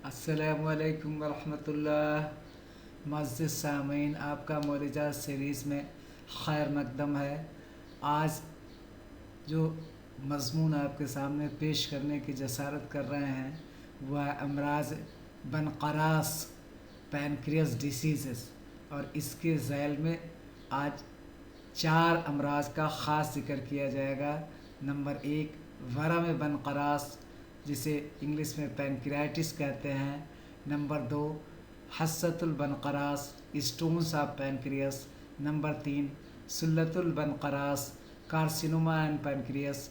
अस्सलामु अलैकुम वरहमतुल्लाह। मस्जिद सामीन, आपका मौलिजा सीरीज़ में खैर मकदम है। आज जो मज़मून आपके सामने पेश करने की जसारत कर रहे हैं वह अमराज बनक़रास पैनक्रियास डिसीज़, और इसके ज़ैल में आज 4 अमराज का ख़ास ज़िक्र किया जाएगा। नंबर 1, वरम बनक़रास, जिसे इंग्लिश में पैनक्रियाटिस कहते हैं। नंबर 2, हस्सतुल बनक़रास, स्टोन्स ऑफ पैनक्रियास। नंबर 3, सुल्लतुल बनक़रास, कार्सिनोमा एंड पैनक्रियास।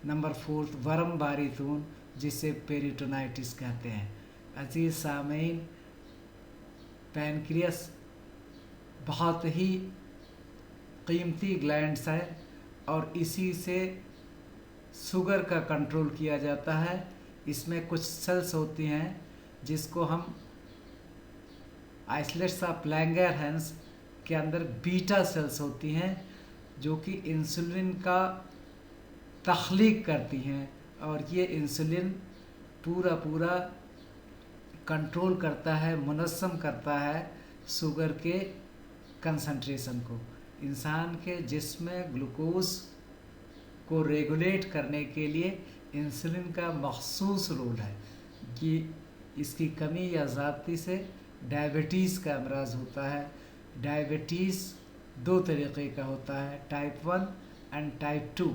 नंबर 4, वरम बारिथून, जिसे पेरिटोनाइटिस कहते हैं। अजीज़ सामीन, पैनक्रियास बहुत ही कीमती ग्लैंड्स है और इसी से शुगर का कंट्रोल किया जाता है। इसमें कुछ सेल्स होती हैं जिसको हम आइसलेट्स ऑफ लैंगरहैंस के अंदर बीटा सेल्स होती हैं जो कि इंसुलिन का तख्लीक करती हैं, और ये इंसुलिन पूरा कंट्रोल करता है, मुनज़्ज़म करता है शुगर के कंसंट्रेशन को। इंसान के जिस्म में ग्लूकोज़ को रेगुलेट करने के लिए इंसुलिन का मख़सूस रोल है कि इसकी कमी या ज़्यादती से डायबिटीज़ का अमराज होता है। डायबिटीज़ 2 तरीक़े का होता है, टाइप 1 एंड टाइप 2।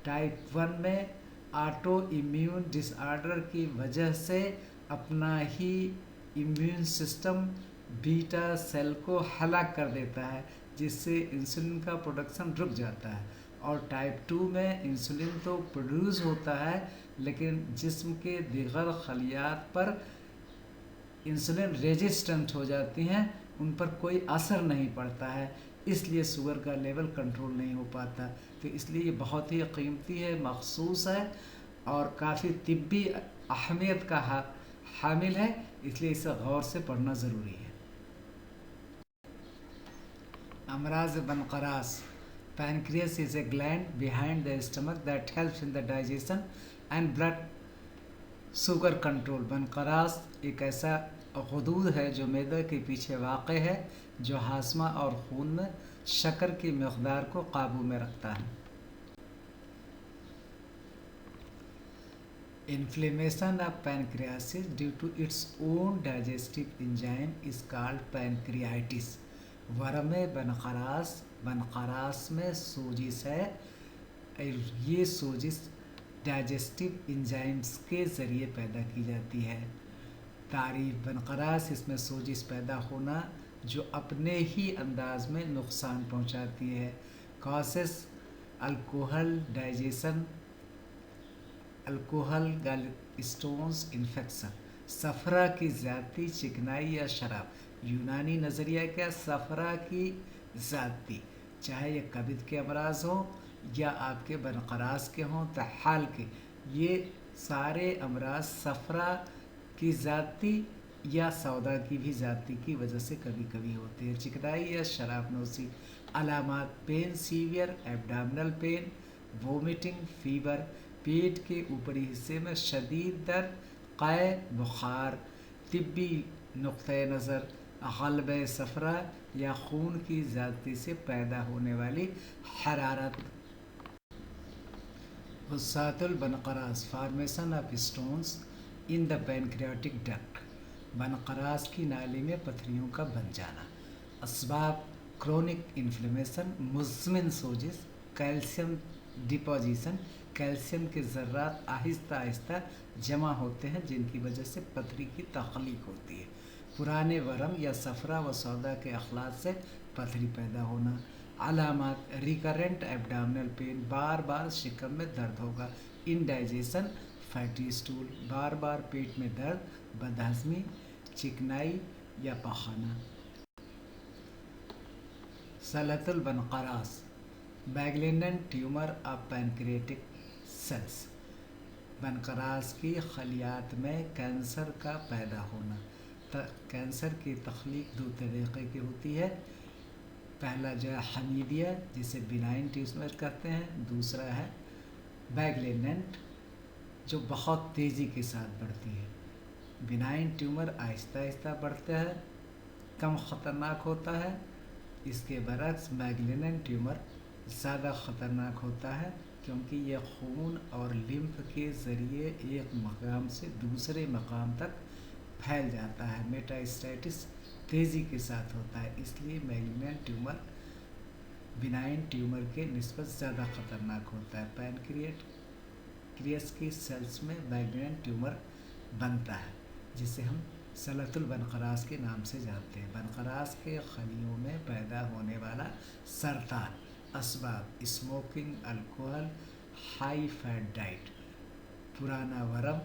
टाइप 1 में ऑटो इम्यून डिसऑर्डर की वजह से अपना ही इम्यून सिस्टम बीटा सेल को हलाक कर देता है, जिससे इंसुलिन का प्रोडक्शन रुक जाता है। और टाइप 2 में इंसुलिन तो प्रोड्यूस होता है लेकिन जिस्म के दीगर खलियात पर इंसुलिन रेजिस्टेंट हो जाती हैं, उन पर कोई असर नहीं पड़ता है, इसलिए शुगर का लेवल कंट्रोल नहीं हो पाता। तो इसलिए ये बहुत ही कीमती है, मखसूस है और काफ़ी तिब्बी अहमियत का हामिल है, इसलिए इसे गौर से पढ़ना ज़रूरी है। अमराज बनक़रास। Pancreas is a gland behind the stomach that helps in the digestion and blood sugar control. बनक़रास एक ऐसा गदूद है जो मैदे के पीछे वाक़ है, जो हाज़मा और खून में शक्कर की मक़दार को काबू में रखता है। Inflammation of pancreas due to its own digestive enzyme is called pancreatitis. वरम बनक़रास में सोजिश है, ये सोजिश डाइजेस्टिव इंजाइम्स के ज़रिए पैदा की जाती है। तारीफ़ बनक़रास, इसमें सोजिश पैदा होना जो अपने ही अंदाज में नुकसान पहुंचाती है। Causes alcohol digestion, alcohol gallstones infection, सफ़रा की ज़्यादती, चिकनाई या शराब। यूनानी नज़रिया क्या, सफ़रा की ज़्यादती, चाहे ये कब्ज़ के अमराज हों या आपके बनक़रास के हों, तहाल के, ये सारे अमराज सफ़रा की ज़्यादती या सौदा की भी ज़्यादती की वजह से कभी कभी होते हैं। चिकनाई या शराब नोशी। अलामात pain, severe abdominal pain, vomiting, fever, पेट के ऊपरी हिस्से में शदीद दर्द, क़ै, बुखार। तिब्बी नुक्ते नज़र, ग़ल्बे सफ़रा या खून की ज़्यादती से पैदा होने वाली हरारत। हुस्सातुल बनक़रास, formation of stones in the pancreatic duct, बनक़रास की नाली में पथरियों का बन जाना। असबाब क्रोनिक इन्फ्लेमेशन, मुज़मिन सोजिश, कैल्शियम डिपोजिशन, कैल्शियम के ज़र्रात आहिस्ता आहिस्ता जमा होते हैं जिनकी वजह से पथरी की तख्लीक होती है। पुराने वरम या सफ़रा व सौदा के अखलात से पथरी पैदा होना। अलामात रिकरेंट एब्डामिनल पेन, बार बार शिकम में दर्द होगा। इंडाइजेशन, फैटी स्टूल, बार बार पेट में दर्द, बदहज़मी, चिकनाई या पखाना। सलतुल बनक़रास, मैग्लिनेंट ट्यूमर ऑफ पैनक्रियाटिक सेल्स, बनक़रास की खलियात में कैंसर का पैदा होना। कैंसर की तख्लीक 2 तरीक़े की होती है, पहला जो है हमीदिया, जिसे बिनाइन ट्यूमर कहते हैं, दूसरा है मैग्लिनेंट जो बहुत तेज़ी के साथ बढ़ती है। बिनाइन ट्यूमर आहिस्ता आहिस्ता बढ़ता है, कम ख़तरनाक होता है। इसके बरक्स मैग्लिनेंट ट्यूमर ज़्यादा ख़तरनाक होता है, क्योंकि यह खून और लिम्फ के ज़रिए एक मकाम से दूसरे मकाम तक फैल जाता है। मेटास्टेसिस तेज़ी के साथ होता है, इसलिए मैग्लिनेंट ट्यूमर बिनाइन ट्यूमर के निस्बत ज़्यादा ख़तरनाक होता है। पैनक्रियास की सेल्स में मैग्लिनेंट ट्यूमर बनता है, जिसे हम सलतुल बनकरास के नाम से जानते हैं। बनकरास के खलियों में पैदा होने वाला सरतान। असबाब: smoking, alcohol, high fat diet, पुराना वरम,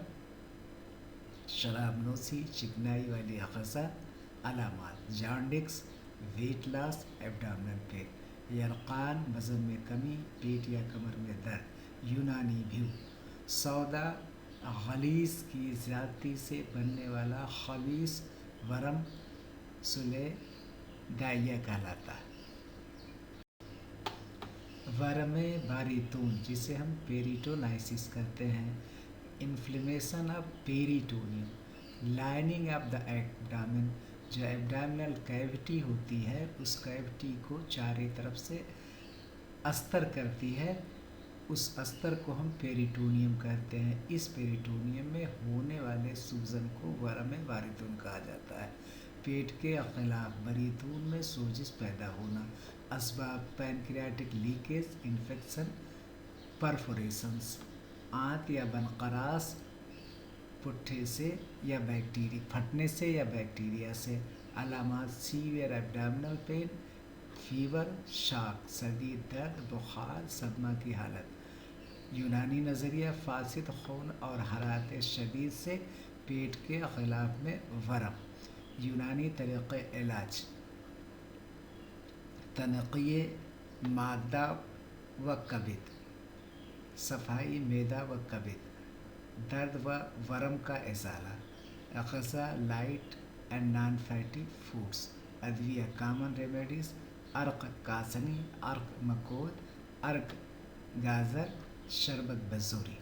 शराब नोशी, चिकनाई वाली ग़ज़ा। अलामात: jaundice, weight loss, abdominal pain, यरकान, वज़न में कमी, पेट या कमर में दर्द। यूनानी व्यू: सौदा गलीज़ की ज़्यादती से बनने वाला खबीस वरम सुले दाइया कहलाता है। वरम बारीतून, जिसे हम पेरिटोनाइसिस कहते हैं। Inflammation of peritoneum, lining of the abdomen, जो एब्डामिनल कैविटी होती है उस कैविटी को चारों तरफ से अस्तर करती है, उस अस्तर को हम पेरिटोनियम कहते हैं। इस पेरिटोनियम में होने वाले सूजन को वरम बारीतून कहा जाता है। पेट के खिलाफ बारीतून में सोजिश पैदा होना। असबाब: पैनक्रियाटिक लीकेज, इन्फेक्शन, परफोरेशंस, आंत या बनकरास पुट्ठे से या बैक्टीरिया फटने से या बैक्टीरिया से। अलामात: severe abdominal pain, fever, shock, शदीद दर्द, बुखार, सदमा की हालत। यूनानी नज़रिया: फासिद खून और हरारत शदीद से पेट के खिलाफ में वरम। यूनानी तरीक़े इलाज: तनक़िये मादा व कबिद, सफाई मेदा व कबिद, दर्द व वरम का इज़ाला, ग़ज़ा light and non fatty foods. अदविया: कॉमन रेमेडीज़, अर्क कासनी, अर्क मकोद, अर्क गाजर, शरबत बजूरी।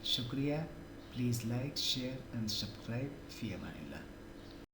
शुक्रिया। Please like, share and subscribe. फ़ी अमानिल्लाह।